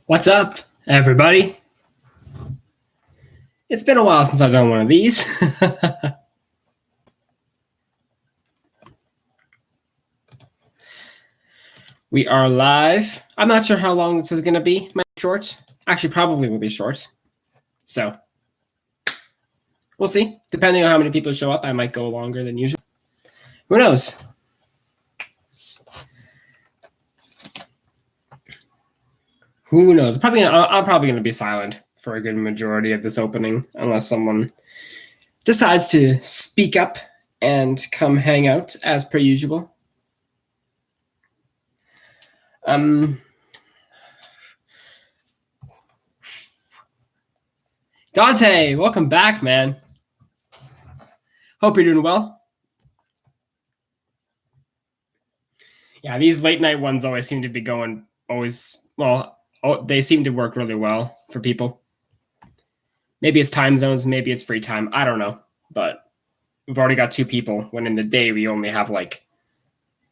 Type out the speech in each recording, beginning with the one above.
What's up, everybody? It's been a while since I've done one of these. We are live. I'm not sure how long this is going to be. Might be short. Actually, probably will be short. So, we'll see. Depending on how many people show up, I might go longer than usual. Who knows? Who knows? I'm probably going to be silent for a good majority of this opening, unless someone decides to speak up and come hang out as per usual. Dante, welcome back, man. Hope you're doing well. Yeah, these late night ones always seem to be going they seem to work really well for people. Maybe it's time zones, maybe it's free time. I don't know, but we've already got 2 people when in the day we only have like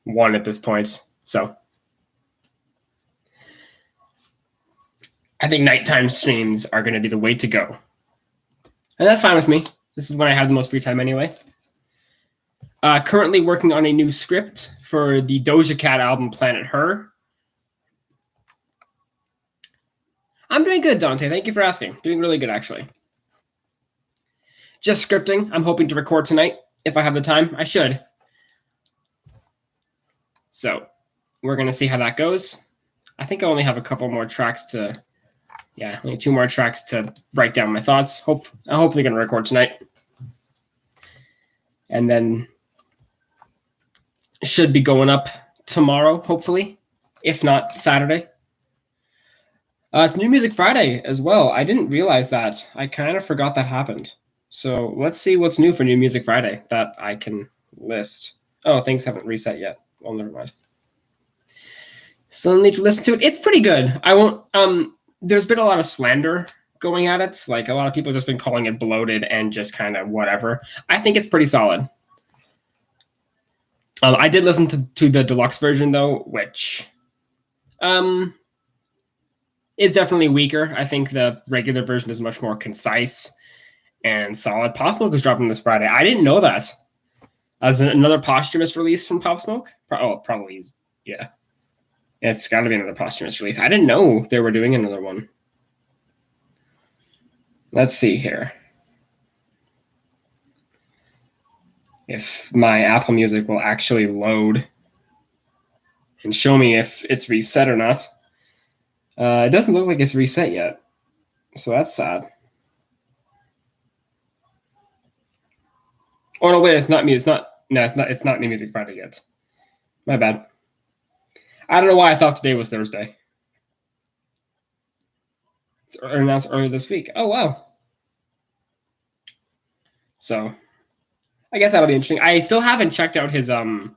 1 at this point. So I think nighttime streams are going to be the way to go. And that's fine with me. This is when I have the most free time anyway. Currently working on a new script for the Doja Cat album Planet Her. I'm doing good, Dante. Thank you for asking. Doing really good, actually. Just scripting. I'm hoping to record tonight. If I have the time, I should. So we're going to see how that goes. I think I only have a couple more tracks to... Yeah, only 2 more tracks to write down my thoughts. I'm hopefully going to record tonight. And then should be going up tomorrow, hopefully. If not, Saturday. It's New Music Friday as well. I didn't realize that. I kind of forgot that happened. So let's see what's new for New Music Friday that I can list. Oh, things haven't reset yet. Well, never mind. Still need to listen to it. It's pretty good. I won't... There's been a lot of slander going at it. Like a lot of people have just been calling it bloated and just kind of whatever. I think it's pretty solid. I did listen to the deluxe version though, which is definitely weaker. I think the regular version is much more concise and solid. Pop Smoke is dropping this Friday. I didn't know that. As another posthumous release from Pop Smoke? Probably is. Yeah. It's got to be another posthumous release. I didn't know they were doing another one. Let's see here. If my Apple Music will actually load and show me if it's reset or not. It doesn't look like it's reset yet. So that's sad. Oh, no, wait, it's not me. It's not New Music Friday yet. My bad. I don't know why I thought today was Thursday. It's announced earlier this week. Oh, wow. So, I guess that'll be interesting. I still haven't checked out his other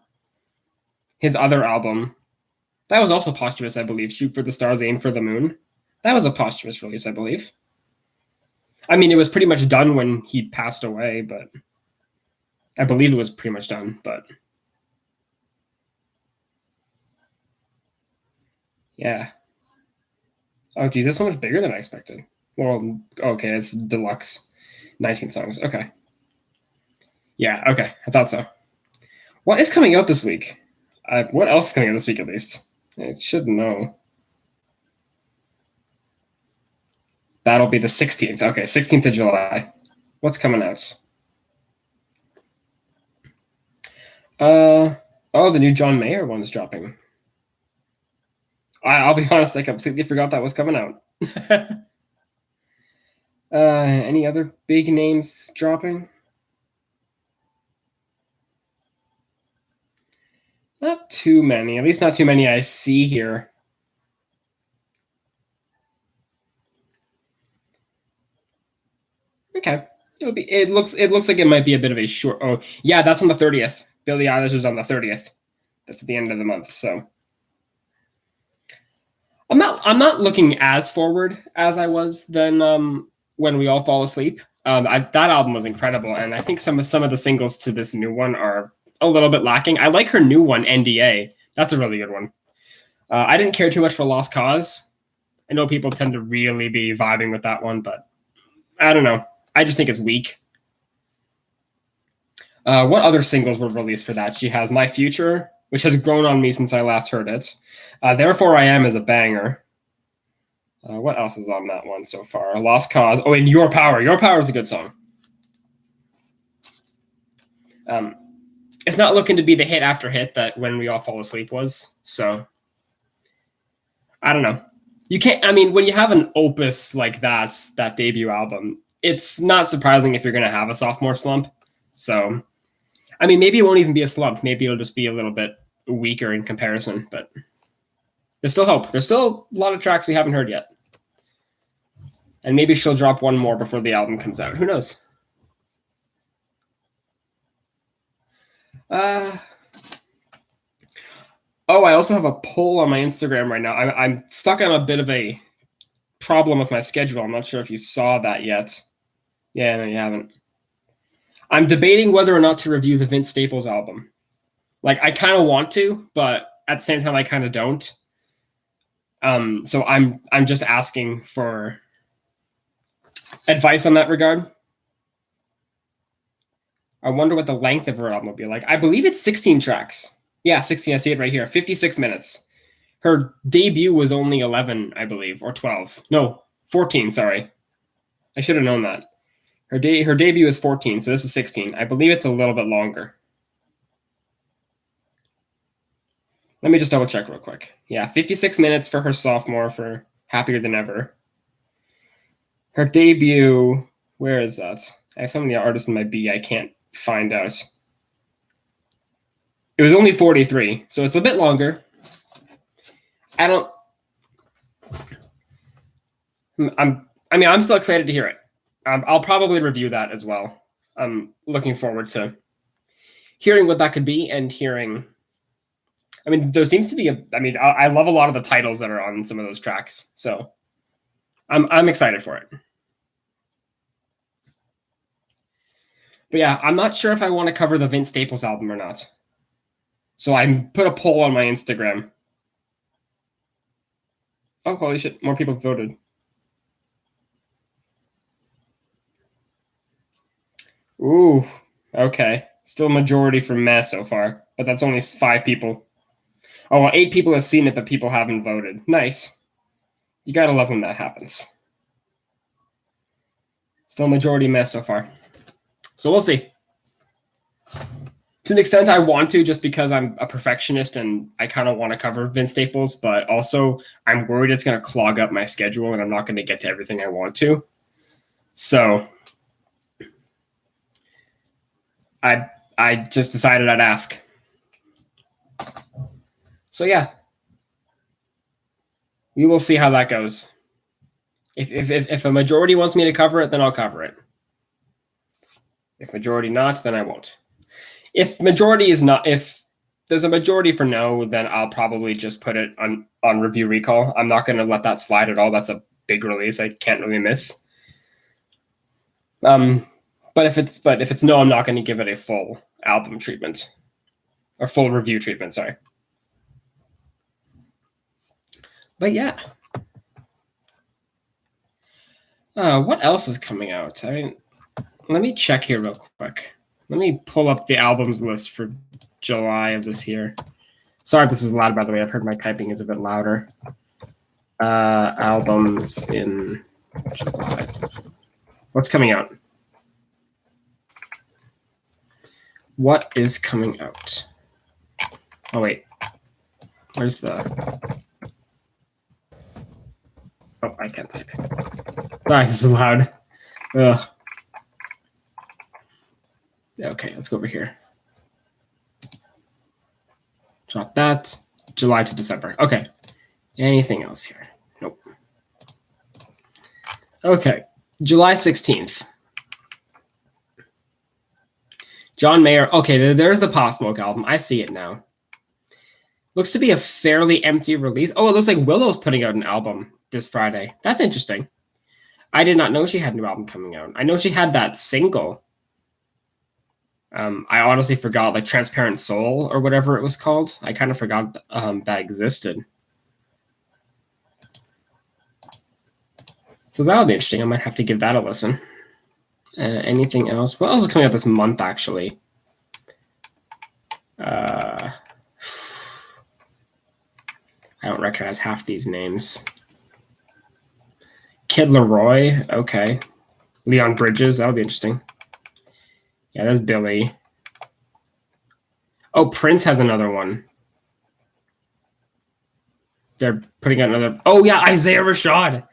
album. That was also posthumous, I believe. Shoot for the Stars, Aim for the Moon. That was a posthumous release, I believe. I mean, it was pretty much done when he passed away, but I believe it was pretty much done, but... Yeah. Oh, geez, that's so much bigger than I expected. Well, okay, it's deluxe. 19 songs. Okay. Yeah, okay. I thought so. What is coming out this week? What else is coming out this week, at least? I should know. That'll be the 16th. Okay, 16th of July. What's coming out? Oh, the new John Mayer one's dropping. I'll be honest, I completely forgot that was coming out. Any other big names dropping? Not too many. At least not too many I see here. Okay. It looks like it might be a bit of a short. Oh, yeah, that's on the 30th. Billie Eilish is on the 30th. That's at the end of the month, so I'm not looking as forward as I was then when we all fall asleep. That album was incredible, and I think some of the singles to this new one are a little bit lacking. I like her new one, NDA. That's a really good one. I didn't care too much for Lost Cause. I know people tend to really be vibing with that one, but I don't know. I just think it's weak. What other singles were released for that? She has My Future, which has grown on me since I last heard it. Therefore I Am is a banger. What else is on that one so far? Lost Cause. Oh, and Your Power. Your Power is a good song. It's not looking to be the hit after hit that When We All Fall Asleep was. So I don't know. You can't. I mean, when you have an opus like that debut album, it's not surprising if you're going to have a sophomore slump. So, I mean, maybe it won't even be a slump. Maybe it'll just be a little bit weaker in comparison. But there's still hope. There's still a lot of tracks we haven't heard yet. And maybe she'll drop one more before the album comes out. Who knows? Oh, I also have a poll on my Instagram right now. I'm stuck on a bit of a problem with my schedule. I'm not sure if you saw that yet. Yeah, no, you haven't. I'm debating whether or not to review the Vince Staples album. Like, I kind of want to, but at the same time, I kind of don't. So I'm just asking for advice on that regard. I wonder what the length of her album will be like. I believe it's 16 tracks. Yeah, 16. I see it right here. 56 minutes. Her debut was only 11, I believe, or 12. No, 14, sorry. I should have known that. Her debut is 14, so this is 16. I believe it's a little bit longer. Let me just double check real quick. Yeah, 56 minutes for her sophomore for Happier Than Ever. Her debut, where is that? I have some of the artists in my B I can't find out. It was only 43, so it's a bit longer. I'm still excited to hear it. I'll probably review that as well. I'm looking forward to hearing what that could be and hearing. I mean, there seems to be I love a lot of the titles that are on some of those tracks, so I'm excited for it. But yeah, I'm not sure if I want to cover the Vince Staples album or not. So I put a poll on my Instagram. Oh, holy shit, more people voted. Ooh, okay. Still majority for Meh so far, but that's only 5 people. Oh, well, 8 people have seen it, but people haven't voted. Nice. You gotta love when that happens. Still majority Meh so far. So we'll see. To an extent, I want to, just because I'm a perfectionist and I kind of want to cover Vince Staples, but also I'm worried it's going to clog up my schedule and I'm not going to get to everything I want to. So I just decided I'd ask. So yeah, we will see how that goes. If a majority wants me to cover it, then I'll cover it. If majority not, then I won't. If there's a majority for no, then I'll probably just put it on review recall. I'm not going to let that slide at all. That's a big release. I can't really miss. But if it's no, I'm not going to give it a full album treatment or full review treatment. Sorry. But yeah. What else is coming out? Let me check here real quick. Let me pull up the albums list for July of this year. Sorry if this is loud, by the way. I've heard my typing is a bit louder. Albums in July. What's coming out? What is coming out? Oh, wait. Where's the... Oh, I can't type. Sorry, this is loud. Ugh. Okay, let's go over here. Drop that. July to December. Okay. Anything else here? Nope. Okay. July 16th. John Mayer. Okay, there's the Pop Smoke album. I see it now. Looks to be a fairly empty release. Oh, it looks like Willow's putting out an album this Friday. That's interesting. I did not know she had a new album coming out. I know she had that single. I honestly forgot, like Transparent Soul or whatever it was called. I kind of forgot that existed. So that'll be interesting. I might have to give that a listen. Anything else? What else is coming out this month, actually? I don't recognize half these names. Kid Leroy, okay. Leon Bridges, that'll be interesting. Yeah, that's Billy. Oh, Prince has another one. They're putting out another. Oh, yeah, Isaiah Rashad.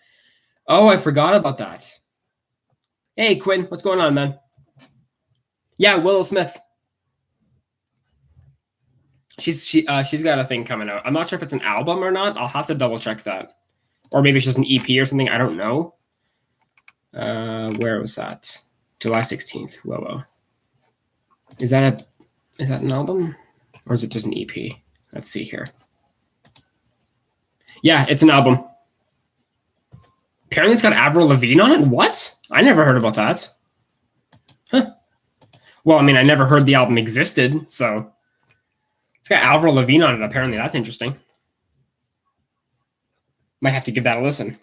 Oh, I forgot about that. Hey, Quinn, what's going on, man? Yeah, Willow Smith. She's got a thing coming out. I'm not sure if it's an album or not. I'll have to double check that. Or maybe it's just an EP or something. I don't know. Where was that? July 16th, Willow. Is that an album? Or is it just an EP? Let's see here. Yeah, it's an album. Apparently it's got Avril Lavigne on it? What? I never heard about that. Huh. Well, I mean, I never heard the album existed, so it's got Avril Lavigne on it, apparently. That's interesting. Might have to give that a listen.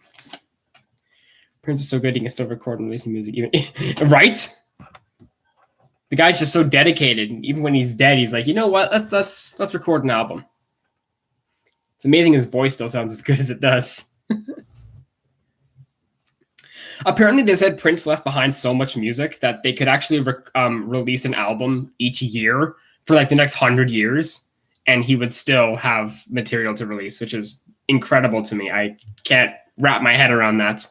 Prince is so good he can still record and release music. Even right? The guy's just so dedicated. Even when he's dead, he's like, you know what? Let's record an album. It's amazing his voice still sounds as good as it does. Apparently, they said Prince left behind so much music that they could actually release an album each year for like the next 100 years, and he would still have material to release, which is incredible to me. I can't wrap my head around that.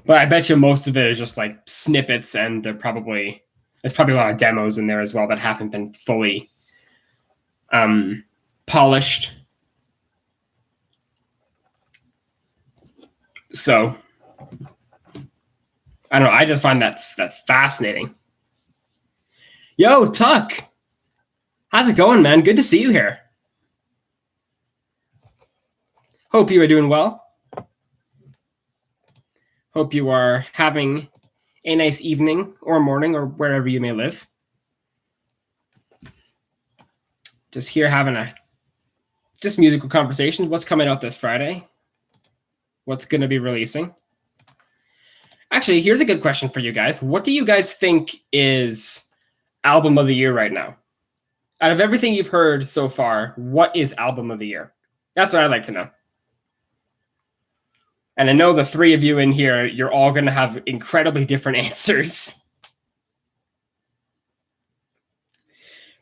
But I bet you most of it is just like snippets, and there's probably a lot of demos in there as well that haven't been fully polished. So I don't know. I just find that's fascinating. Yo, Tuck, how's it going, man? Good to see you here. Hope you are doing well. Hope you are having a nice evening or morning or wherever you may live. Just here having just musical conversations. What's coming out this Friday? What's going to be releasing? Actually, here's a good question for you guys. What do you guys think is album of the year right now? Out of everything you've heard so far, what is album of the year? That's what I'd like to know. And I know the three of you in here, you're all going to have incredibly different answers.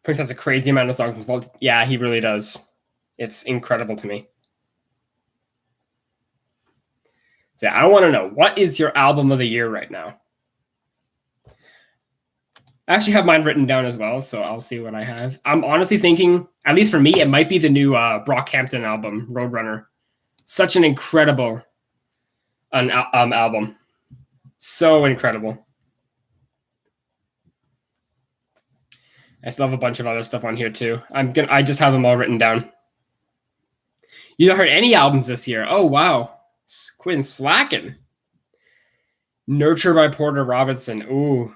Prince has a crazy amount of songs involved. Yeah, he really does. It's incredible to me. So I want to know, what is your album of the year right now? I actually have mine written down as well, so I'll see what I have. I'm honestly thinking, at least for me, it might be the new Brockhampton album, Roadrunner. Such an incredible album. So incredible. I still have a bunch of other stuff on here too. I just have them all written down. You don't heard any albums this year? Oh wow. Quinn slacking. Nurture by Porter Robinson. Ooh.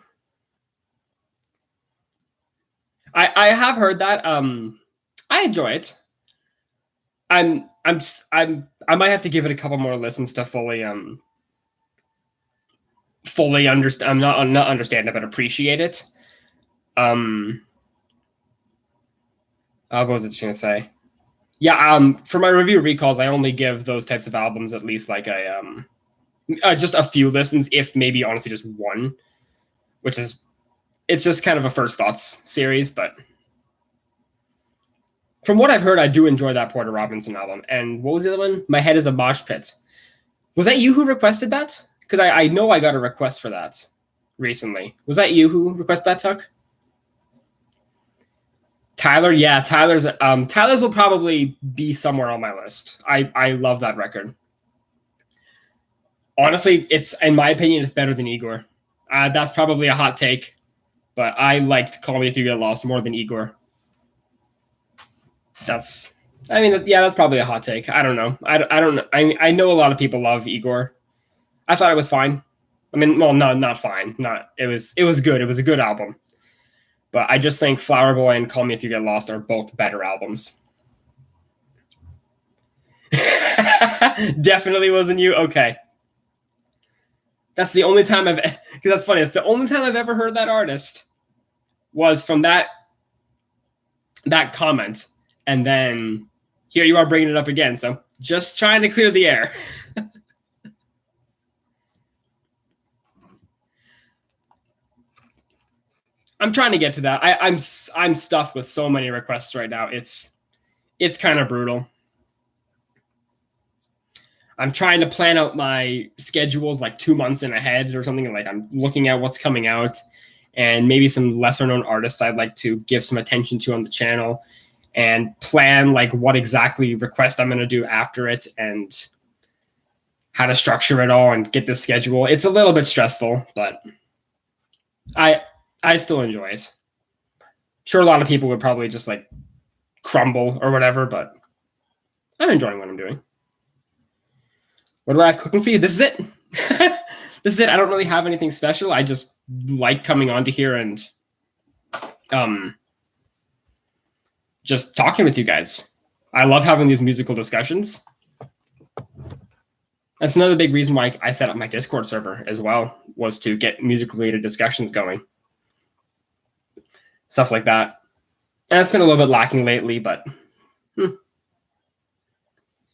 I have heard that. I enjoy it. I might have to give it a couple more listens to fully understand. I'm not understand it, but appreciate it. What was it just gonna say? Yeah, for my review recalls, I only give those types of albums at least like just a few listens, if maybe honestly just one, which is, it's just kind of a first thoughts series. But from what I've heard, I do enjoy that Porter Robinson album. And what was the other one? My Head is a Mosh Pit. Was that you who requested that? Because I know I got a request for that recently. Was that you who requested that, Tuck? Tyler, yeah, Tyler's will probably be somewhere on my list. I love that record. Honestly, it's, in my opinion, it's better than Igor. That's probably a hot take, but I liked Call Me If You Get Lost more than Igor. That's probably a hot take. I don't know. I don't know. I know a lot of people love Igor. I thought it was fine. I mean, well, no, not fine. It was good. It was a good album. But I just think Flower Boy and Call Me If You Get Lost are both better albums. Definitely wasn't you. Okay. That's the only time because that's funny. It's the only time I've ever heard that artist was from that comment. And then here you are bringing it up again. So just trying to clear the air. I'm trying to get to that. I'm stuffed with so many requests right now. It's kind of brutal. I'm trying to plan out my schedules like 2 months in ahead or something. Like I'm looking at what's coming out and maybe some lesser known artists I'd like to give some attention to on the channel and plan like what exactly request I'm going to do after it and how to structure it all and get the schedule. It's a little bit stressful, but I still enjoy it. Sure, a lot of people would probably just like crumble or whatever, but I'm enjoying what I'm doing. What do I have cooking for you? This is it. This is it. I don't really have anything special. I just like coming onto here and just talking with you guys. I love having these musical discussions. That's another big reason why I set up my Discord server as well, was to get music-related discussions going. Stuff like that. And it's been a little bit lacking lately, but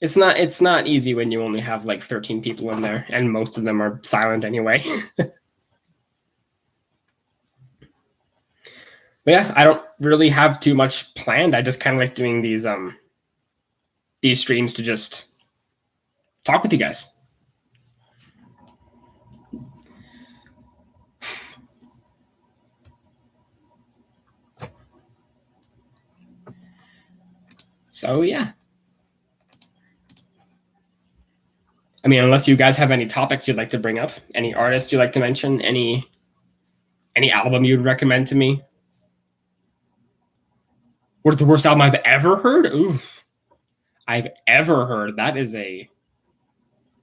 it's not easy when you only have like 13 people in there, and most of them are silent anyway. But yeah, I don't really have too much planned. I just kind of like doing these streams to just talk with you guys. So yeah. I mean, unless you guys have any topics you'd like to bring up, any artists you'd like to mention, any album you'd recommend to me. What is the worst album I've ever heard? Ooh, I've ever heard. That is a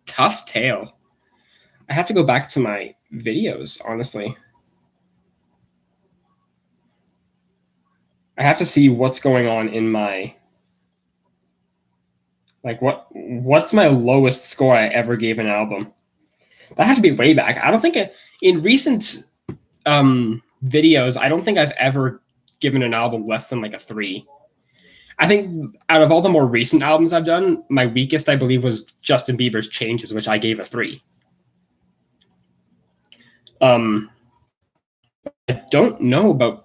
tough tale. I have to go back to my videos, honestly. I have to see what's going on in my, like, what's my lowest score I ever gave an album. That had to be way back. I don't think in recent videos, I don't think I've ever given an album less than like a 3. I think out of all the more recent albums I've done, my weakest, I believe, was Justin Bieber's Changes, which I gave a 3. I don't know about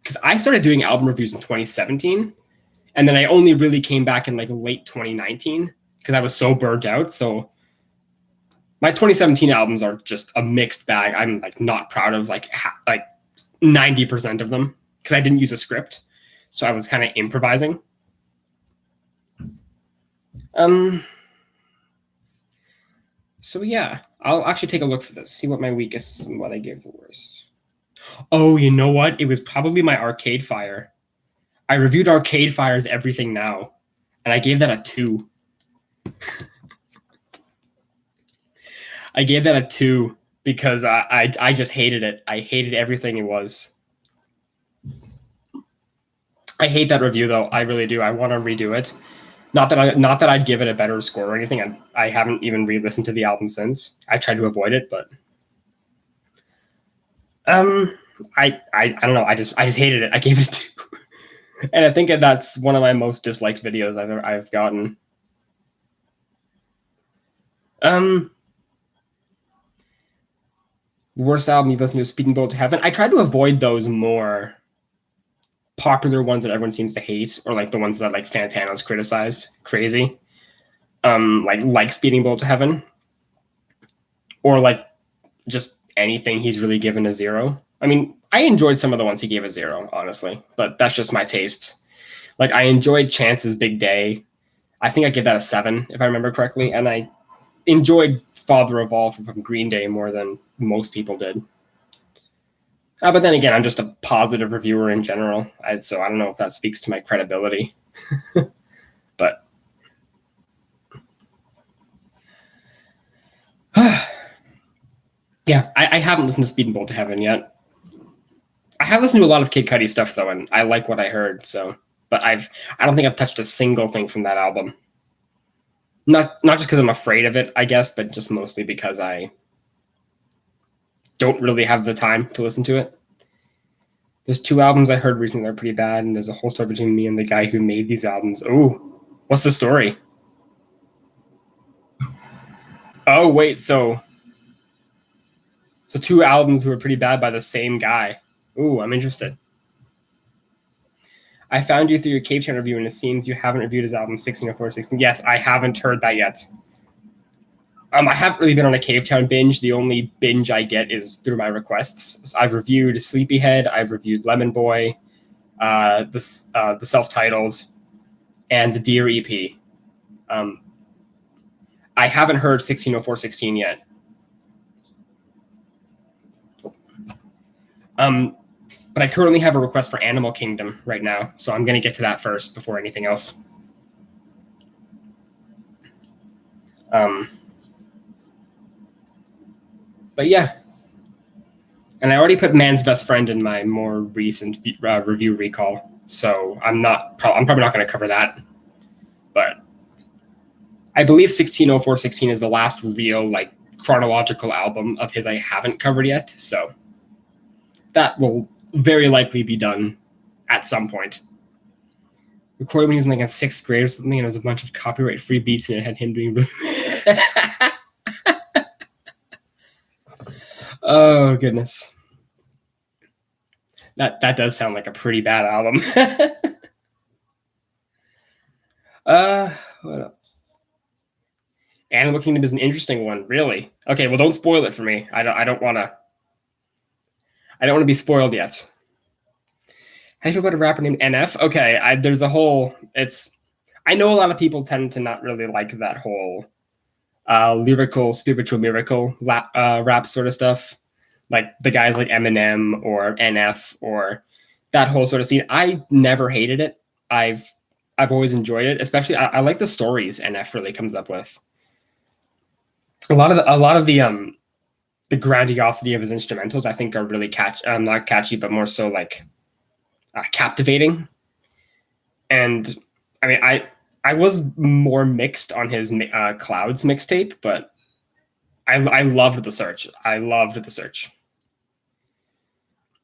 because I started doing album reviews in 2017, and then I only really came back in like late 2019 because I was so burnt out. So my 2017 albums are just a mixed bag. I'm like not proud of like 90% of them because I didn't use a script, so I was kind of improvising. So yeah, I'll actually take a look for this, see what my weakest and what I gave the worst. Oh, you know what? It was probably my Arcade Fire. I reviewed Arcade Fire's Everything Now, and I gave that a 2. I gave that a 2 because I just hated it. I hated everything it was. I hate that review though. I really do. I want to redo it. Not that I'd give it a better score or anything. I haven't even re-listened to the album since. I tried to avoid it, but I don't know. I just hated it. I gave it a 2. And I think that's one of my most disliked videos I've gotten. Worst album you've listened to is Speeding Bullet to Heaven. I tried to avoid those more popular ones that everyone seems to hate, or like the ones that like Fantano's criticized crazy. Like Speeding Bullet to Heaven. Or like just anything he's really given a 0. I mean, I enjoyed some of the ones he gave a 0, honestly, but that's just my taste. Like, I enjoyed Chance's Big Day. I think I gave that a 7, if I remember correctly, and I enjoyed Father of All from Green Day more than most people did. But then again, I'm just a positive reviewer in general, so I don't know if that speaks to my credibility. But yeah, I haven't listened to Speeding Bullet to Heaven yet. I have listened to a lot of Kid Cudi stuff though, and I like what I heard. So, but I don't think I've touched a single thing from that album. Not just because I'm afraid of it, I guess, but just mostly because I don't really have the time to listen to it. There's 2 albums I heard recently that are pretty bad, and there's a whole story between me and the guy who made these albums. Oh, what's the story? Oh, wait, so 2 albums who were pretty bad by the same guy. Ooh, I'm interested. I found you through your Cave Town review, and it seems you haven't reviewed his album 160416. Yes, I haven't heard that yet. I haven't really been on a Cave Town binge. The only binge I get is through my requests. So I've reviewed Sleepyhead, I've reviewed Lemon Boy, the self-titled, and the Deer EP. I haven't heard 160416 yet. But I currently have a request for Animal Kingdom right now, so I'm going to get to that first before anything else. But yeah. And I already put Man's Best Friend in my more recent review recall, so I'm probably not going to cover that. But I believe 160416 is the last real like chronological album of his I haven't covered yet, so that will very likely be done at some point. Recorded when he was in like in 6th grade or something, and it was a bunch of copyright-free beats, and it had him doing. Oh goodness, that does sound like a pretty bad album. What else? Animal Kingdom is an interesting one, really. Okay, well, don't spoil it for me. I don't want to be spoiled yet. How do you feel about a rapper named NF? Okay, there's a whole. I know a lot of people tend to not really like that whole lyrical, spiritual miracle rap sort of stuff, like the guys like Eminem or NF or that whole sort of scene. I never hated it. I've always enjoyed it, especially I like the stories NF really comes up with. A lot of the grandiosity of his instrumentals I think are really not catchy, but more so like captivating. And I mean, I was more mixed on his Clouds mixtape, but I loved The Search. The Search.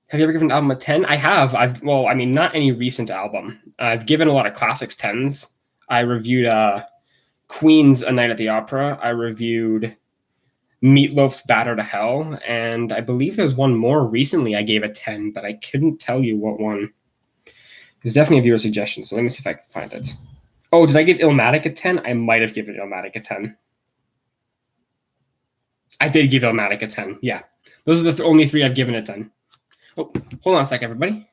Have you ever given an album a 10? I have. Not any recent album. I've given a lot of classics 10s. I reviewed Queen's A Night at the Opera. I reviewed Meatloaf's Batter to Hell, and I believe there's one more recently I gave a 10, but I couldn't tell you what one. It was definitely a viewer suggestion, so let me see if I can find it. Oh, did I give Illmatic a 10? I might have given Illmatic a 10. I did give Illmatic a 10, yeah. Those are the only 3 I've given a 10. Oh, hold on a sec, everybody.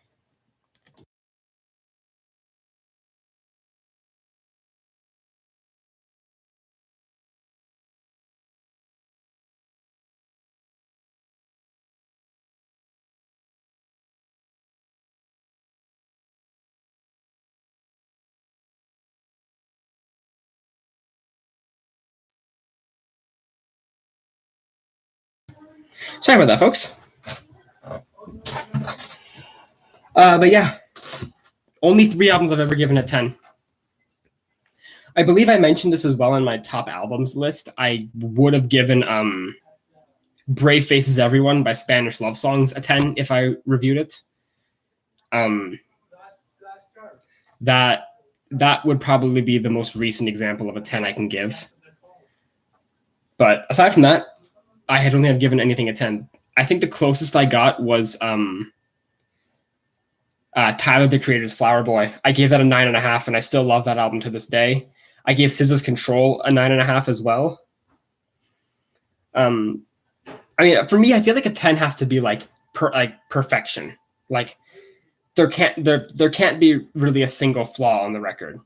Sorry about that, folks. But yeah, only 3 albums I've ever given a 10. I believe I mentioned this as well in my top albums list. I would have given Brave Faces Everyone by Spanish Love Songs a 10 if I reviewed it. That would probably be the most recent example of a 10 I can give. But aside from that, I had only have given anything a 10. I think the closest I got was Tyler, the Creator's Flower Boy. I gave that a 9.5, and I still love that album to this day. I gave SZA's Control a 9.5 as well. I mean, for me, I feel like a 10 has to be like perfection. Like there can't be really a single flaw on the record.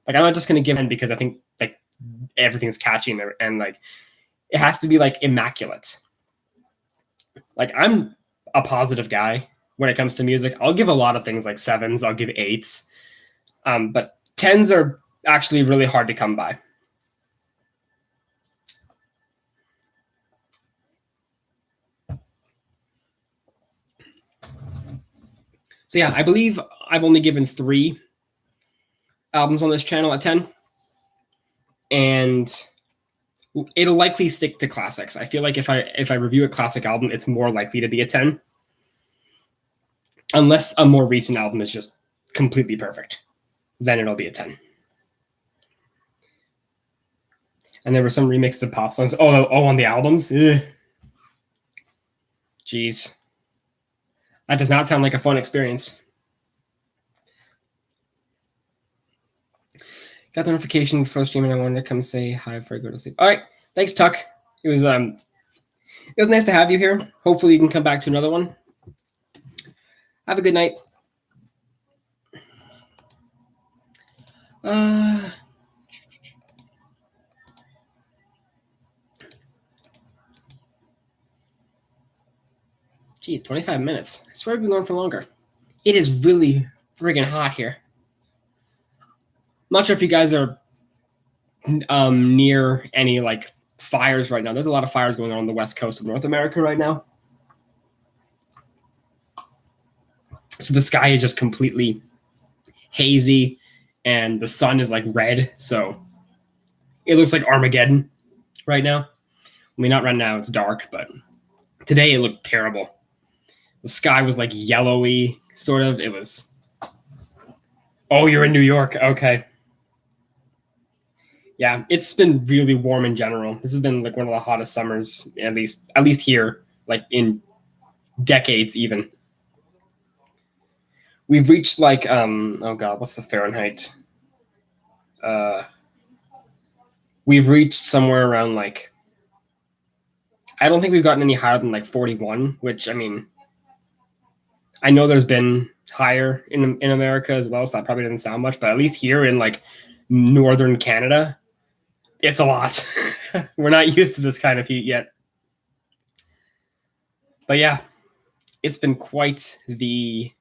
Like I'm not just gonna give it because I think like everything's catchy in there, and like it has to be like immaculate. Like I'm a positive guy when it comes to music. I'll give a lot of things like 7s. I'll give 8s, but 10s are actually really hard to come by. So yeah, I believe I've only given 3 albums on this channel at 10. and it'll likely stick to classics. I feel like if I review a classic album, it's more likely to be a 10, unless a more recent album is just completely perfect. Then it'll be a 10. And there were some remixes of pop songs. Oh, on the albums? Ugh. Jeez. That does not sound like a fun experience. Got the notification for streaming. I wanted to come say hi before I go to sleep. All right. Thanks, Tuck. It was nice to have you here. Hopefully you can come back to another one. Have a good night. Geez, 25 minutes. I swear I've been going for longer. It is really friggin' hot here. I'm not sure if you guys are near any like fires right now. There's a lot of fires going on the west coast of North America right now. So the sky is just completely hazy and the sun is like red. So it looks like Armageddon right now. I mean, not right now, it's dark, but today it looked terrible. The sky was like yellowy, sort of. It was. Oh, you're in New York. Okay. Yeah, it's been really warm in general. This has been like one of the hottest summers, at least here, like in decades even. We've reached like oh god, what's the Fahrenheit? We've reached somewhere around like, I don't think we've gotten any higher than like 41, which I mean, I know there's been higher in America as well, so that probably doesn't sound much, but at least here in like northern Canada, it's a lot. We're not used to this kind of heat yet. But yeah, it's been quite the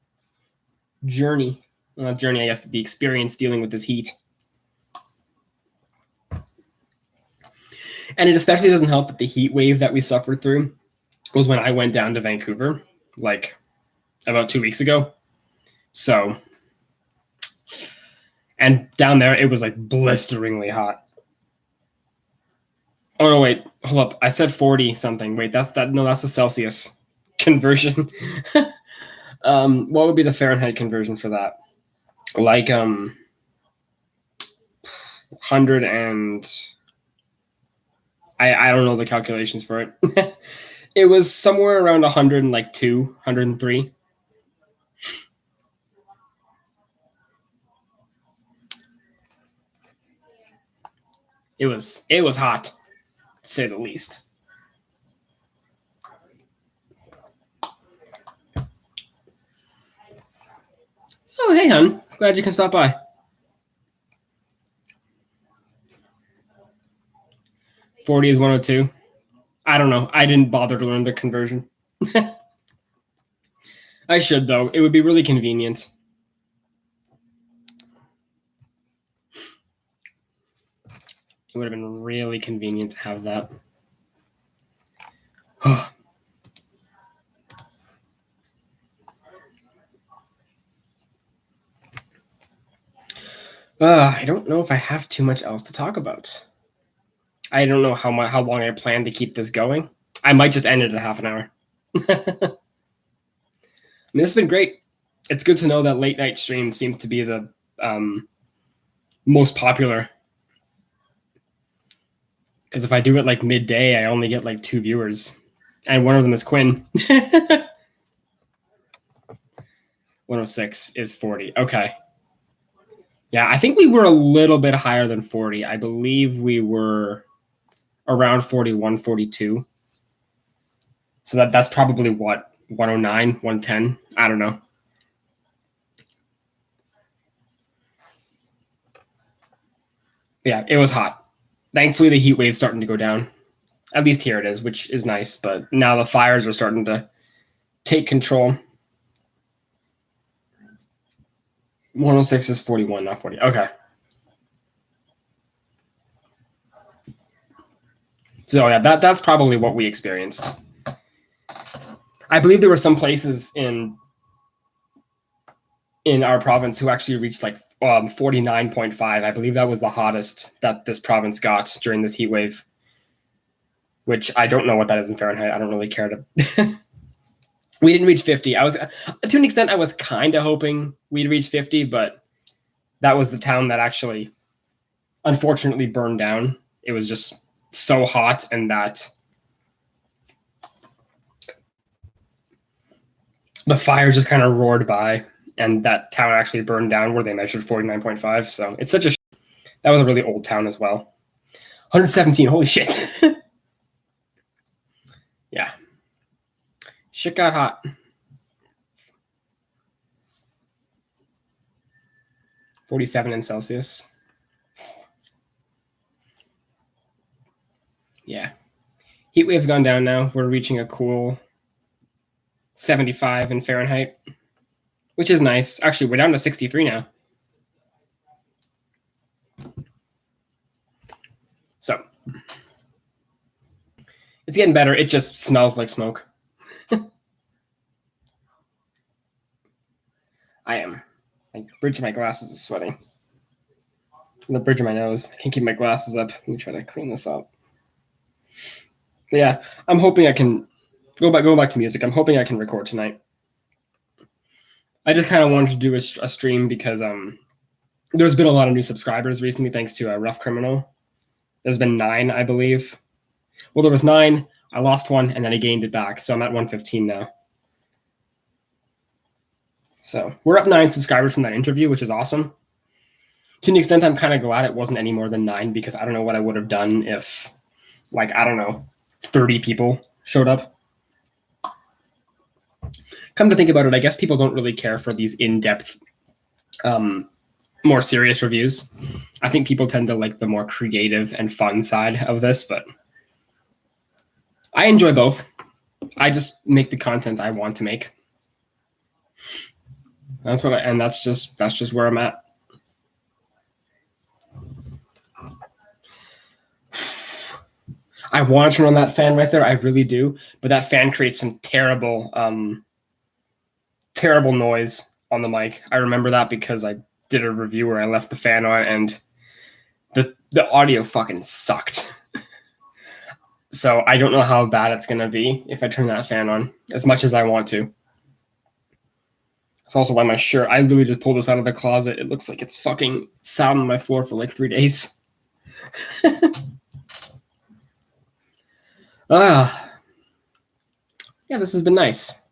journey. Well, not journey, I guess, the experience dealing with this heat. And it especially doesn't help that the heat wave that we suffered through was when I went down to Vancouver, like about 2 weeks ago. So, and down there, it was like blisteringly hot. Oh no! Wait, hold up. I said 40 something. Wait, that's the Celsius conversion. What would be the Fahrenheit conversion for that? Like 100 and I don't know the calculations for it. It was somewhere around 102, 103. It was hot, to say the least. Oh, hey, hon. Glad you can stop by. $40 is 102. I don't know. I didn't bother to learn the conversion. I should, though. It would be really convenient. It would have been really convenient to have that. I don't know if I have too much else to talk about. I don't know how long I plan to keep this going. I might just end it at half an hour. I mean, it's been great. It's good to know that late night streams seem to be the most popular. Because if I do it like midday, I only get like 2 viewers. And one of them is Quinn. 106 is 40. Okay. Yeah, I think we were a little bit higher than 40. I believe we were around 41, 42. So that's probably what, 109, 110? I don't know. Yeah, it was hot. Thankfully, the heat wave's starting to go down. At least here it is, which is nice. But now the fires are starting to take control. 106 is 41, not 40. Okay. So yeah, that's probably what we experienced. I believe there were some places in our province who actually reached like 49.5. I believe that was the hottest that this province got during this heat wave, which I don't know what that is in Fahrenheit. I don't really care to. We didn't reach 50. I was, to an extent, I was kind of hoping we'd reach 50, but that was the town that actually, unfortunately, burned down. It was just so hot, and that the fire just kind of roared by, and that town actually burned down where they measured 49.5. So it's such a. That was a really old town as well. 117. Holy shit. Yeah. Shit got hot. 47 in Celsius. Yeah. Heat wave's gone down now. We're reaching a cool 75 in Fahrenheit, which is nice. Actually, we're down to 63 now. So it's getting better. It just smells like smoke. I am. The bridge of my glasses is sweating. The bridge of my nose. I can't keep my glasses up. Let me try to clean this up. But yeah, I'm hoping I can go back to music. I'm hoping I can record tonight. I just kind of wanted to do a stream because there's been a lot of new subscribers recently thanks to Rough Criminal. There's been 9, I believe. Well, there was 9. I lost 1, and then I gained it back. So I'm at 115 now. So we're up 9 subscribers from that interview, which is awesome. To an extent, I'm kind of glad it wasn't any more than 9 because I don't know what I would have done if, like, I don't know, 30 people showed up. Come to think about it, I guess people don't really care for these in-depth, more serious reviews. I think people tend to like the more creative and fun side of this, but I enjoy both. I just make the content I want to make. That's just where I'm at. I want to turn on that fan right there. I really do, but that fan creates some terrible noise on the mic. I remember that because I did a review where I left the fan on and the audio fucking sucked. So I don't know how bad it's gonna be if I turn that fan on as much as I want to. That's also why my shirt, I literally just pulled this out of the closet. It looks like it's fucking sat on my floor for like 3 days. Yeah, this has been nice.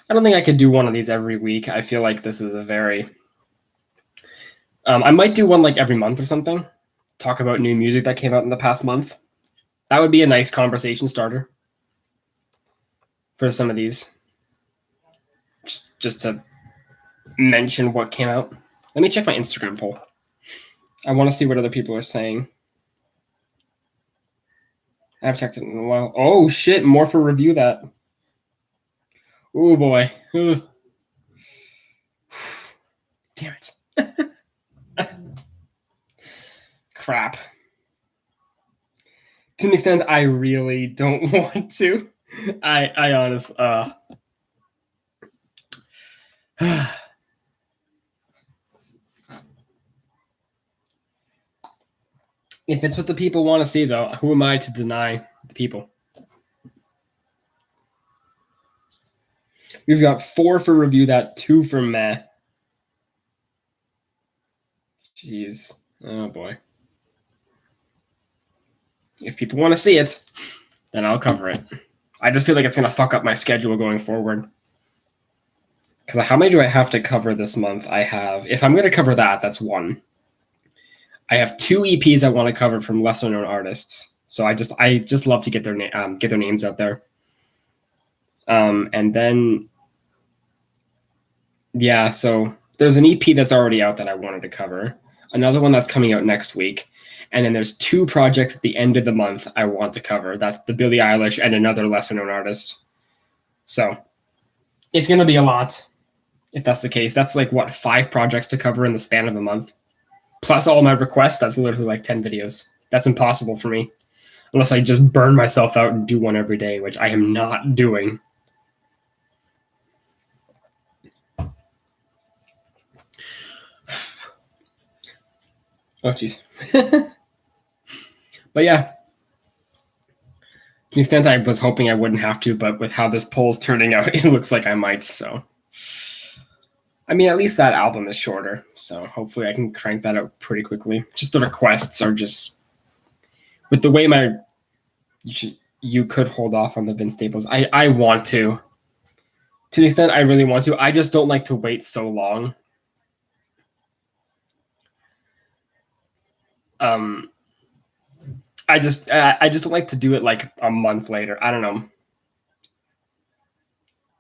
I don't think I could do one of these every week. I feel like this is a very... I might do one like every month or something. Talk about new music that came out in the past month. That would be a nice conversation starter for some of these. Just to mention what came out. Let me check my Instagram poll. I want to see what other people are saying. I haven't checked it in a while. Oh, shit. More for review that. Oh, boy. Ugh. Damn it. Crap. To an extent, I really don't want to. I honestly... If it's what the people want to see, though, who am I to deny the people? We've got 4 for review that, 2 for meh. Jeez. Oh, boy. If people want to see it, then I'll cover it. I just feel like it's going to fuck up my schedule going forward. Because how many do I have to cover this month? I have, if I'm going to cover that, that's 1. I have 2 EPs I want to cover from lesser known artists. So I just love to get their names out there. And then, yeah, so there's an EP that's already out that I wanted to cover. Another one that's coming out next week. And then there's 2 projects at the end of the month I want to cover. That's the Billie Eilish and another lesser known artist. So it's going to be a lot if that's the case. That's like, what, 5 projects to cover in the span of a month? Plus all my requests, that's literally like 10 videos. That's impossible for me. Unless I just burn myself out and do one every day, which I am not doing. Oh, jeez. But yeah, to the extent I was hoping I wouldn't have to, but with how this poll's turning out, it looks like I might, so. I mean, at least that album is shorter, so hopefully I can crank that out pretty quickly. Just the requests are just... With the way my... You could hold off on the Vince Staples. I want to. To the extent I really want to. I just don't like to wait so long. I just don't like to do it like a month later. I don't know.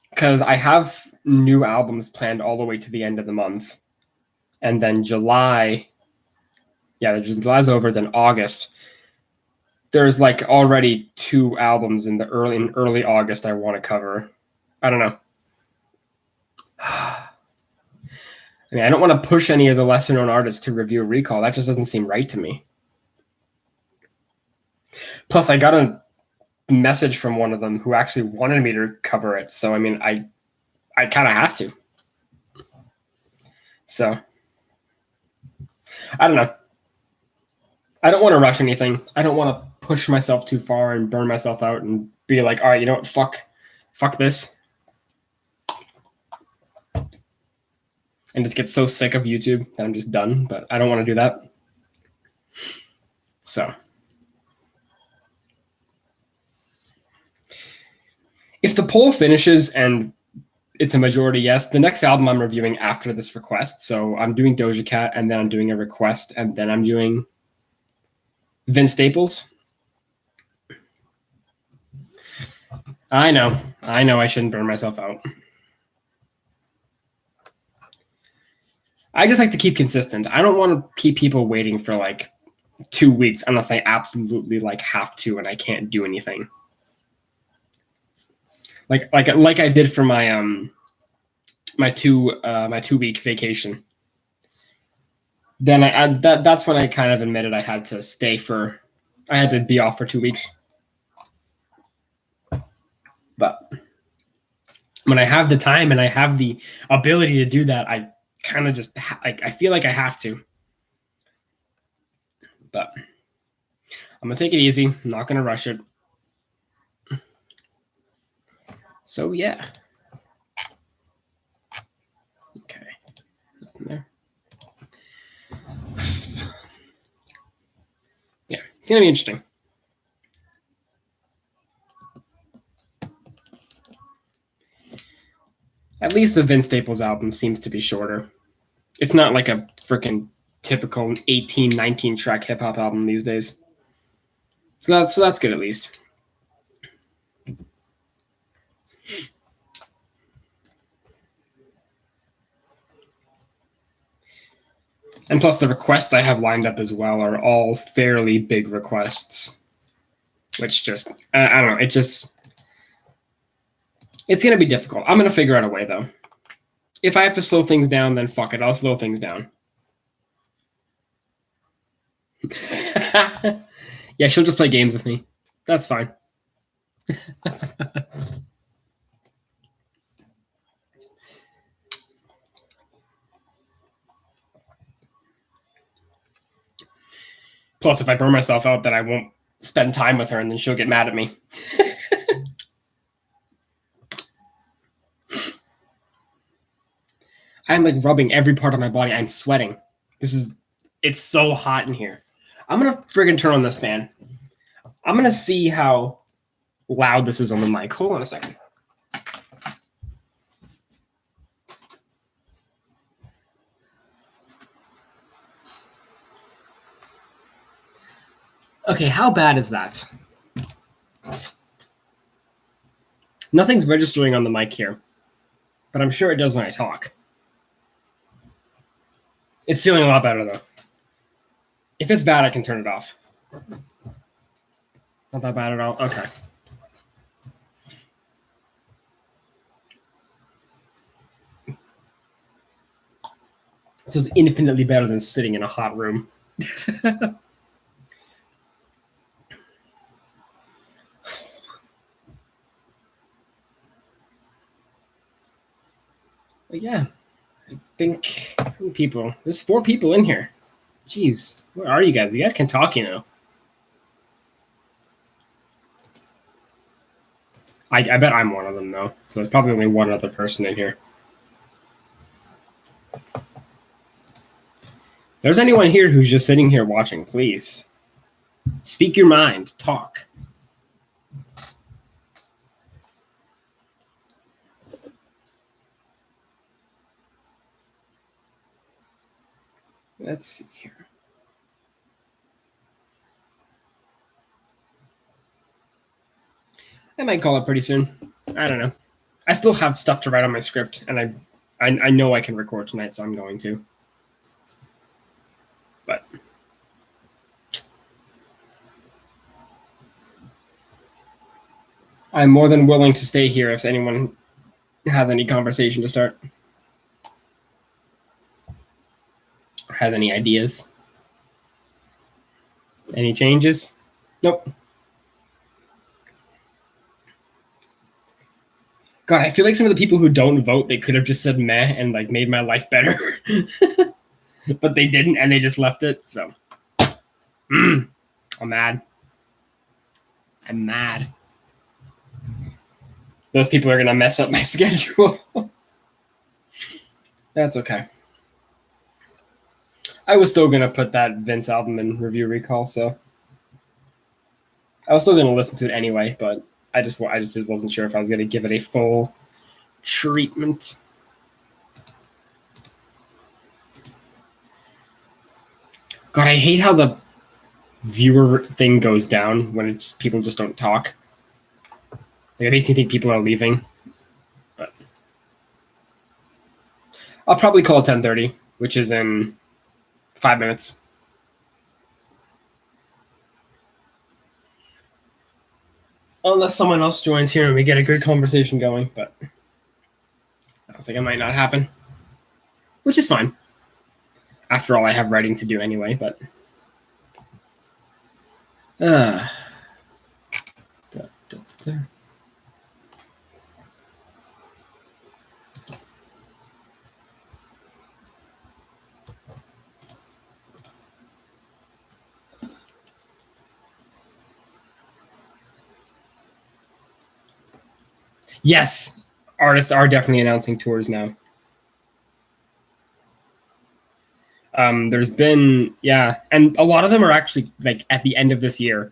Because I have new albums planned all the way to the end of the month. And then July, July's over, then August. There's like already 2 albums in early August I want to cover. I don't know. I mean, I don't want to push any of the lesser known artists to review Recall. That just doesn't seem right to me. Plus, I got a message from one of them who actually wanted me to cover it. So, I mean, I kind of have to. So, I don't know. I don't want to rush anything. I don't want to push myself too far and burn myself out and be like, all right, you know what? Fuck this. And just get so sick of YouTube that I'm just done. But I don't want to do that. So. If the poll finishes and it's a majority yes, the next album I'm reviewing after this request. So I'm doing Doja Cat, and then I'm doing a request, and then I'm doing Vince Staples. I know I shouldn't burn myself out. I just like to keep consistent. I don't want to keep people waiting for like 2 weeks unless I absolutely like have to and I can't do anything. Like I did for my my 2-week vacation. Then that's when I kind of admitted I had to be off for 2 weeks. But when I have the time and I have the ability to do that, I kind of just I feel like I have to. But I'm gonna take it easy. I'm not gonna rush it. So yeah. Okay. There. Yeah, it's gonna be interesting. At least the Vince Staples album seems to be shorter. It's not like a freaking typical 18, 19 track hip hop album these days. So that's good at least. And plus the requests I have lined up as well are all fairly big requests. Which just, I don't know, it's going to be difficult. I'm going to figure out a way though. If I have to slow things down, then fuck it, I'll slow things down. Yeah, she'll just play games with me. That's fine. Plus, if I burn myself out, then I won't spend time with her, and then she'll get mad at me. I'm like rubbing every part of my body. I'm sweating. It's so hot in here. I'm going to friggin' turn on this fan. I'm going to see how loud this is on the mic. Hold on a second. Okay, how bad is that? Nothing's registering on the mic here, but I'm sure it does when I talk. It's feeling a lot better, though. If it's bad, I can turn it off. Not that bad at all? Okay. This is infinitely better than sitting in a hot room. But yeah, I think there's 4 people in here. Jeez, where are you guys? You guys can talk, you know. I bet I'm one of them, though. So there's probably only one other person in here. If there's anyone here who's just sitting here watching, please speak your mind. Talk. Let's see here. I might call it pretty soon. I don't know. I still have stuff to write on my script, and I know I can record tonight, so I'm going to. But I'm more than willing to stay here if anyone has any conversation to start. Or has any ideas. Any changes? Nope. God, I feel like some of the people who don't vote, they could have just said meh and like made my life better. But they didn't, and they just left it, so. I'm mad. I'm mad. Those people are going to mess up my schedule. That's okay. I was still going to put that Vince album in review recall, so. I was still going to listen to it anyway, but I just wasn't sure if I was going to give it a full treatment. God, I hate how the viewer thing goes down when it's people just don't talk. Like, it makes me think people are leaving. But I'll probably call it 10:30, which is in 5 minutes. Unless someone else joins here and we get a good conversation going, but I was like, it might not happen, which is fine. After all, I have writing to do anyway, but. Yes, artists are definitely announcing tours now. There's been, yeah, and a lot of them are actually like at the end of this year.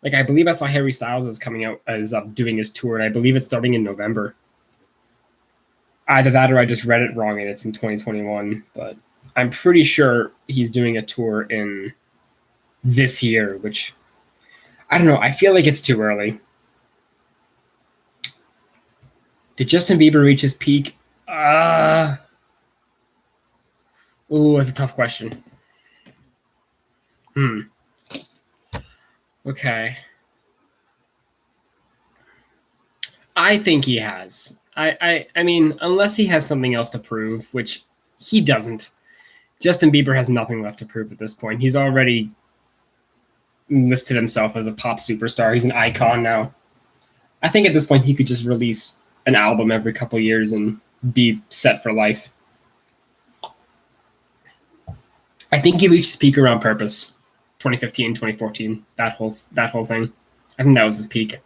Like, I believe I saw Harry Styles is coming out as doing his tour, and I believe it's starting in November. Either that or I just read it wrong and it's in 2021, but I'm pretty sure he's doing a tour in this year, which I don't know. I feel like it's too early. Did Justin Bieber reach his peak? Ooh, that's a tough question. Okay. I think he has. I mean, unless he has something else to prove, which he doesn't. Justin Bieber has nothing left to prove at this point. He's already listed himself as a pop superstar. He's an icon now. I think at this point he could just release an album every couple of years and be set for life. I think he reached his peak around Purpose, 2015, 2014, that whole thing. I think that was his peak.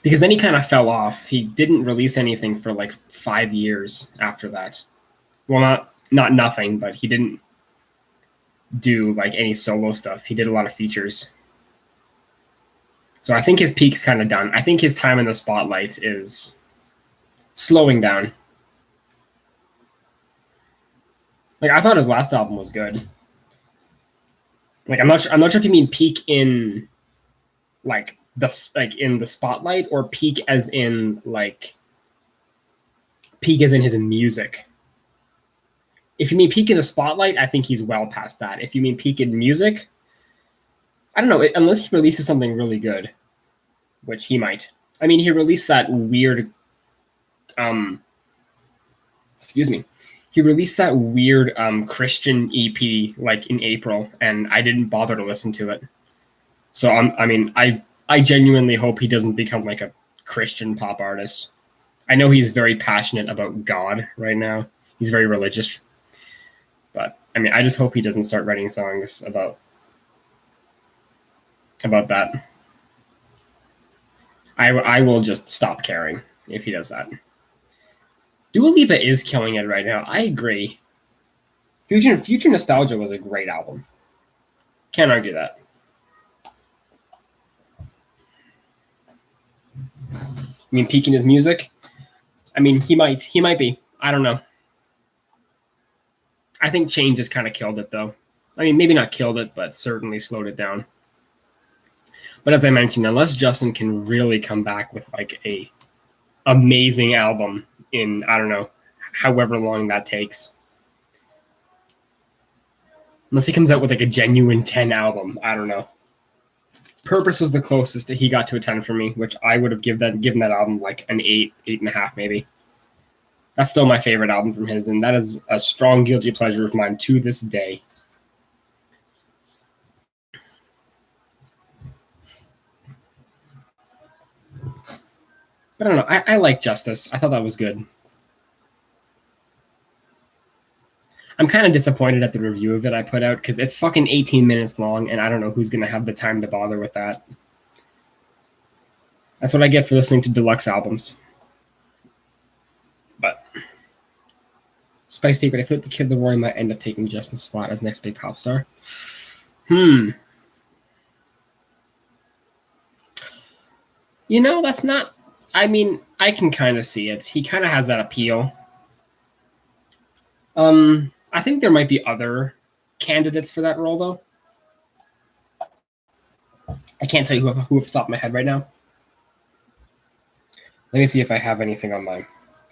Because then he kind of fell off. He didn't release anything for like 5 years after that. Well, not nothing, but he didn't do like any solo stuff. He did a lot of features. So I think his peak's kind of done. I think his time in the spotlight is slowing down. Like, I thought his last album was good. Like, I'm not sure if you mean peak in like in the spotlight, or peak as in his music. If you mean peak in the spotlight, I think he's well past that. If you mean peak in music, I don't know, unless he releases something really good, which he might. I mean, he released that weird he released that weird Christian EP like in April, and I didn't bother to listen to it. So I genuinely hope he doesn't become like a Christian pop artist. I know he's very passionate about God right now. He's very religious. But I mean, I just hope he doesn't start writing songs about that. I will just stop caring if he does that. Dua Lipa is killing it right now. I agree. Future Nostalgia was a great album. Can't argue that. I mean, peaking his music. I mean, he might be. I don't know. I think Change just kind of killed it, though. I mean, maybe not killed it, but certainly slowed it down. But as I mentioned, unless Justin can really come back with like a amazing album in, I don't know, however long that takes. Unless he comes out with like a genuine 10 album, I don't know. Purpose was the closest that he got to a 10 for me, which I would have given that album like an 8.5 maybe. That's still my favorite album from his, and that is a strong guilty pleasure of mine to this day. But I don't know. I like Justice. I thought that was good. I'm kind of disappointed at the review of it I put out because it's fucking 18 minutes long, and I don't know who's going to have the time to bother with that. That's what I get for listening to deluxe albums. But Spice Secret, I feel like the Kid Laroi might end up taking Justin's spot as next big pop star. You know, that's not... I mean, I can kind of see it. He kind of has that appeal. I think there might be other candidates for that role, though. I can't tell you who off the top of my head right now. Let me see if I have anything on my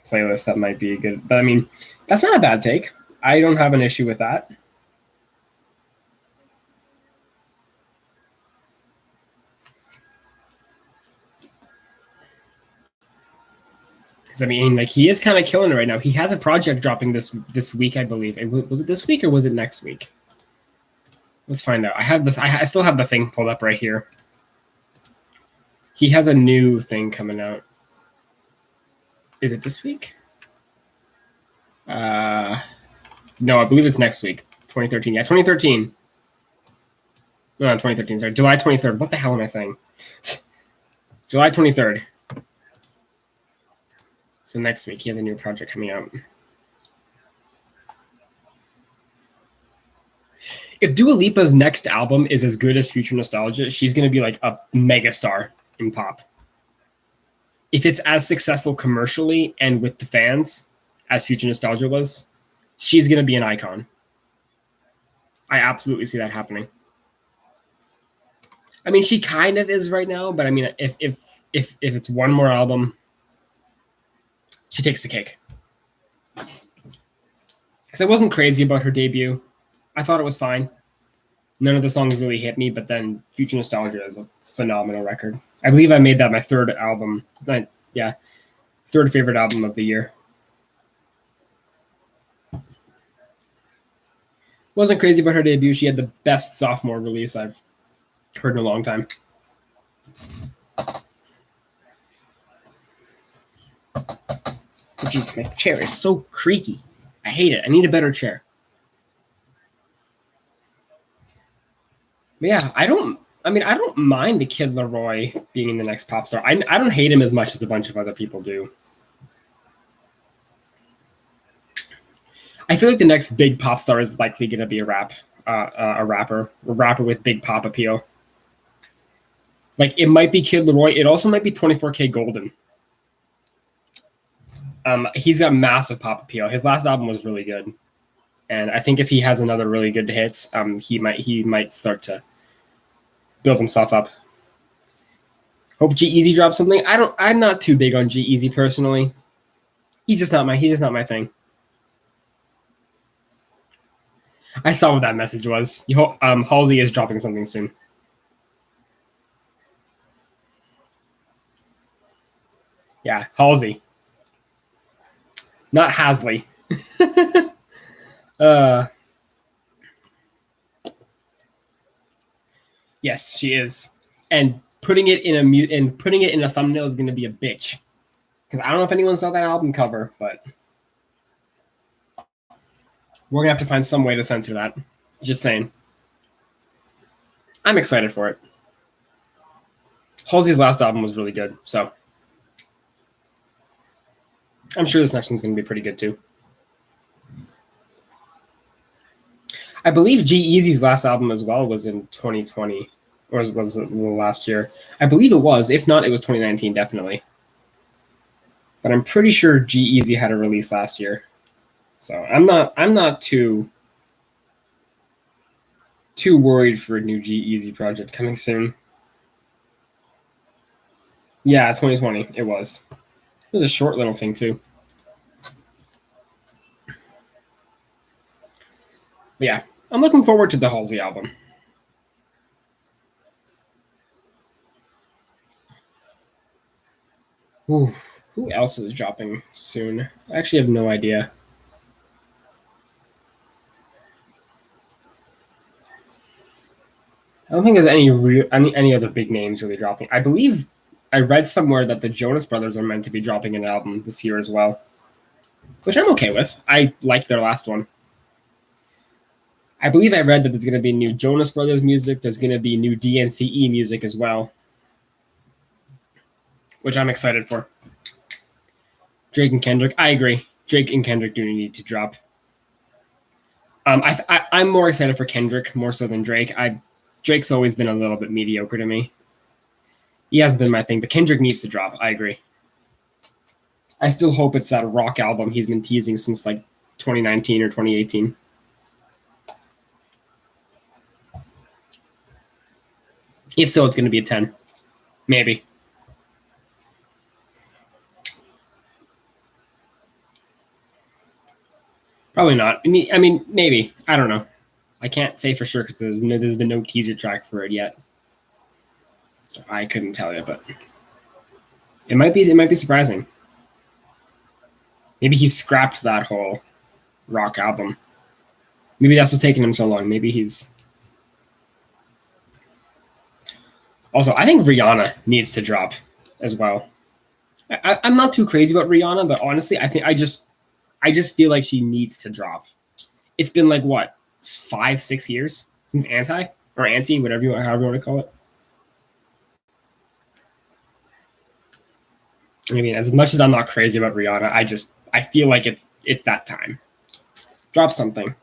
playlist that might be good. But I mean, that's not a bad take. I don't have an issue with that. Because I mean, like, he is kind of killing it right now. He has a project dropping this week, I believe. Was it this week or was it next week? Let's find out. I have this. I still have the thing pulled up right here. He has a new thing coming out. Is it this week? No, I believe it's next week. 2013. Yeah, 2013. No, not 2013. Sorry, July 23rd. What the hell am I saying? July 23rd. So next week, he has a new project coming out. If Dua Lipa's next album is as good as Future Nostalgia, she's going to be like a megastar in pop. If it's as successful commercially and with the fans as Future Nostalgia was, she's going to be an icon. I absolutely see that happening. I mean, she kind of is right now, but I mean, if it's one more album, she takes the cake. Because I wasn't crazy about her debut. I thought it was fine. None of the songs really hit me, but then Future Nostalgia is a phenomenal record. I believe I made that my third album. Third favorite album of the year. Wasn't crazy about her debut. She had the best sophomore release I've heard in a long time. Jeez, my chair is so creaky. I hate it. I need a better chair. But yeah, I don't mind the Kid Laroi being in the next pop star. I don't hate him as much as a bunch of other people do. I feel like the next big pop star is likely going to be a rapper with big pop appeal. Like, it might be Kid Laroi. It also might be 24K Golden. He's got massive pop appeal. His last album was really good, and I think if he has another really good hits, he might start to build himself up. Hope G-Eazy drops something. I'm not too big on G-Eazy personally. He's just not my thing. I saw what that message was. Halsey is dropping something soon. Yeah, Halsey. Not Hasley. Yes, she is. And putting it in a thumbnail is going to be a bitch. Because I don't know if anyone saw that album cover, but We're going to have to find some way to censor that. Just saying. I'm excited for it. Halsey's last album was really good, so I'm sure this next one's going to be pretty good too. I believe G-Eazy's last album as well was in 2020, or was it last year? I believe it was. If not, it was 2019, definitely. But I'm pretty sure G-Eazy had a release last year. So I'm not too worried for a new G-Eazy project coming soon. Yeah, 2020, it was. It was a short little thing too. But yeah, I'm looking forward to the Halsey album. Ooh, who else is dropping soon? I actually have no idea. I don't think there's any other big names really dropping. I believe I read somewhere that the Jonas Brothers are meant to be dropping an album this year as well, which I'm okay with. I like their last one. I believe I read that there's going to be new Jonas Brothers music. There's going to be new DNCE music as well, which I'm excited for. Drake and Kendrick, I agree. Drake and Kendrick do need to drop. I'm more excited for Kendrick more so than Drake. Drake's always been a little bit mediocre to me. He hasn't been my thing, but Kendrick needs to drop. I agree. I still hope it's that rock album he's been teasing since like 2019 or 2018. If so, it's going to be a 10. Maybe. Probably not. I mean, maybe. I don't know. I can't say for sure because there's been no teaser track for it yet. So I couldn't tell you, but it might be surprising. Maybe he scrapped that whole rock album. Maybe that's what's taking him so long. Maybe he's... Also, I think Rihanna needs to drop as well. I'm not too crazy about Rihanna, but honestly, I just feel like she needs to drop. It's been like what, 5-6 years since Anti or Anti, however you want to call it. I mean, as much as I'm not crazy about Rihanna, I feel like it's that time. Drop something.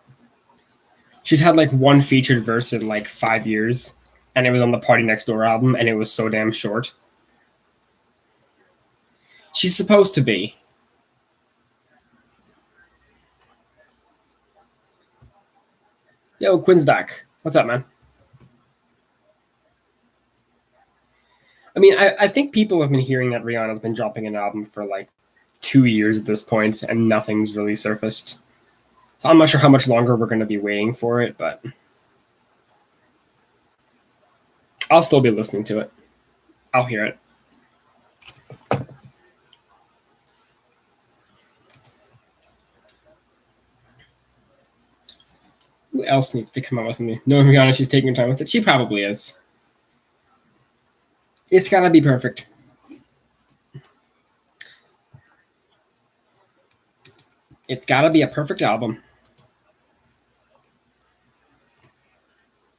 She's had like one featured verse in like 5 years, and it was on the Party Next Door album, and it was so damn short. She's supposed to be. Yo, Quinn's back. What's up, man? I mean, I think people have been hearing that Rihanna's been dropping an album for like 2 years at this point, and nothing's really surfaced. So I'm not sure how much longer we're going to be waiting for it, but I'll still be listening to it. I'll hear it. Who else needs to come out with me? Knowing Rihanna, she's taking her time with it. She probably is. It's got to be perfect. It's got to be a perfect album.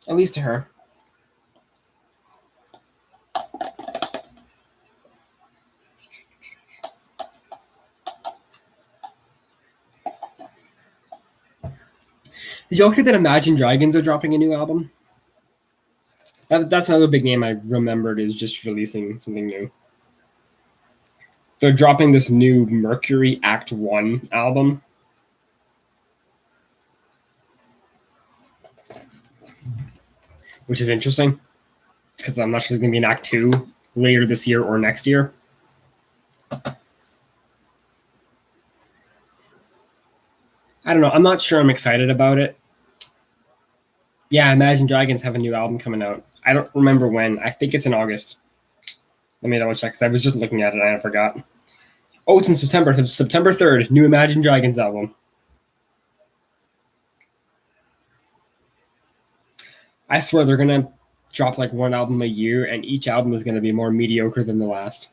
At least to her. Did y'all hear that Imagine Dragons are dropping a new album? That's another big name I remembered is just releasing something new. They're dropping this new Mercury Act 1 album. Which is interesting. Because I'm not sure there's going to be an Act 2 later this year or next year. I don't know. I'm not sure I'm excited about it. Yeah, Imagine Dragons have a new album coming out. I don't remember when. I think it's in August. Let me double check because I was just looking at it and I forgot. Oh, it's in September. It's September 3rd. New Imagine Dragons album. I swear they're going to drop like one album a year and each album is going to be more mediocre than the last.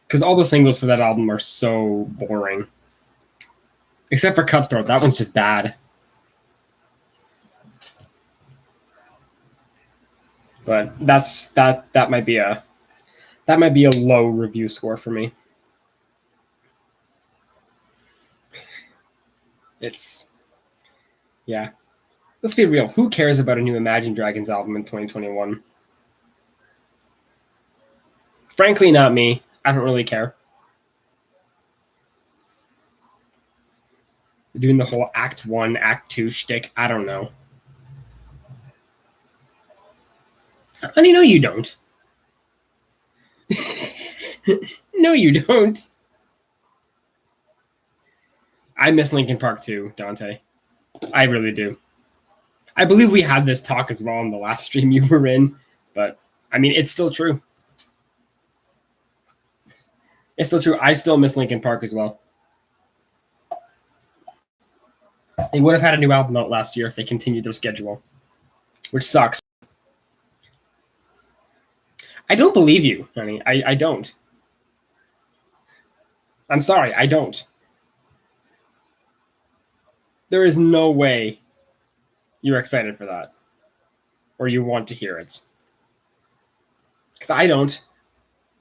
Because all the singles for that album are so boring. Except for Cutthroat. That one's just bad. But that might be a low review score for me. Yeah. Let's be real. Who cares about a new Imagine Dragons album in 2021? Frankly, not me. I don't really care. They're doing the whole Act 1, Act 2 shtick. I don't know. Honey, no, you don't. No, you don't. I miss Linkin Park too, Dante. I really do. I believe we had this talk as well on the last stream you were in, but I mean, it's still true. It's still true. I still miss Linkin Park as well. They would have had a new album out last year if they continued their schedule, which sucks. I don't believe you, honey. I don't. I'm sorry, I don't. There is no way you're excited for that, or you want to hear it. Because I don't,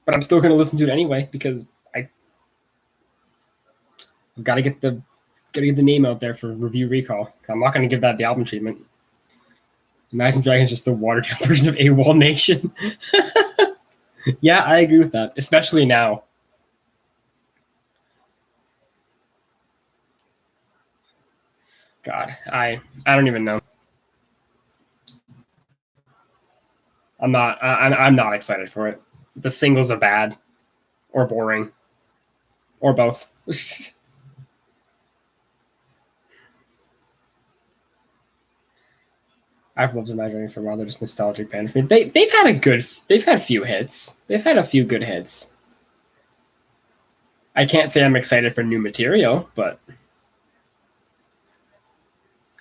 but I'm still going to listen to it anyway because I've got to get the name out there for review recall. I'm not going to give that the album treatment. Imagine Dragons just the watered down version of AWOL Nation. Yeah, I agree with that, especially now. God, I don't even know. I'm not excited for it. The singles are bad, or boring, or both. I've loved Imagine Dragons for a while. They're just nostalgic band for me. They've had a few hits. They've had a few good hits. I can't say I'm excited for new material, but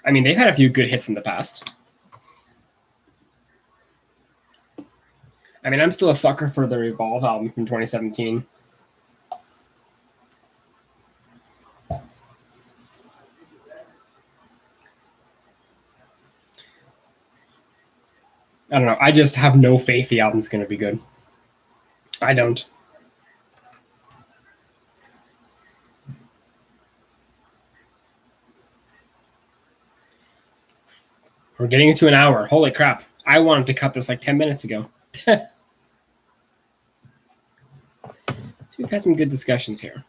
I mean, they've had a few good hits in the past. I mean, I'm still a sucker for their Evolve album from 2017. I don't know. I just have no faith the album's going to be good. I don't. We're getting into an hour. Holy crap. I wanted to cut this like 10 minutes ago. So we've had some good discussions here.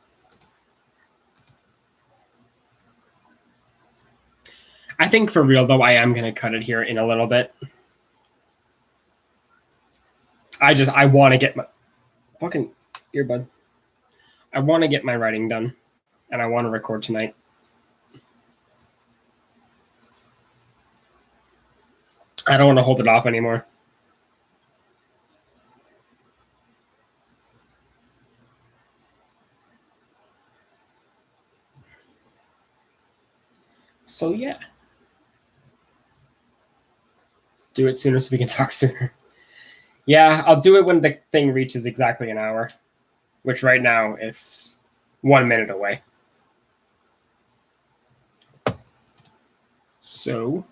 I think for real, though, I am going to cut it here in a little bit. I want to get my fucking earbud. I want to get my writing done, and I want to record tonight. I don't want to hold it off anymore. So, yeah. Do it sooner so we can talk sooner. Yeah, I'll do it when the thing reaches exactly an hour, which right now is 1 minute away. So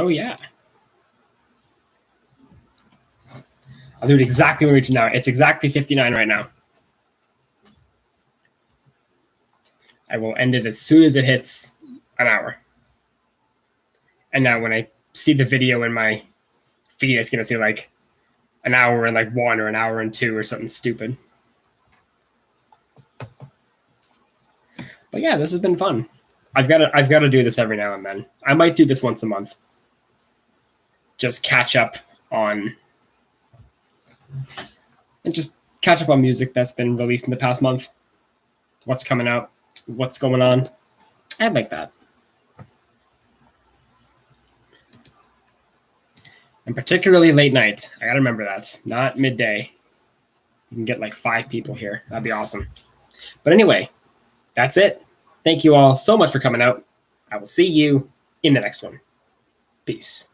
yeah. I'll do it exactly when it reaches now. It's exactly 59 right now. I will end it as soon as it hits an hour. And now when I see the video in my feed, it's going to say like an hour and like 1 or an hour and 2 or something stupid. But yeah, this has been fun. I've got to do this every now and then. I might do this once a month. Just catch up on music that's been released in the past month. What's coming out, what's going on. I'd like that. And particularly late night. I got to remember that. Not midday. You can get like 5 people here. That'd be awesome. But anyway, that's it. Thank you all so much for coming out. I will see you in the next one. Peace.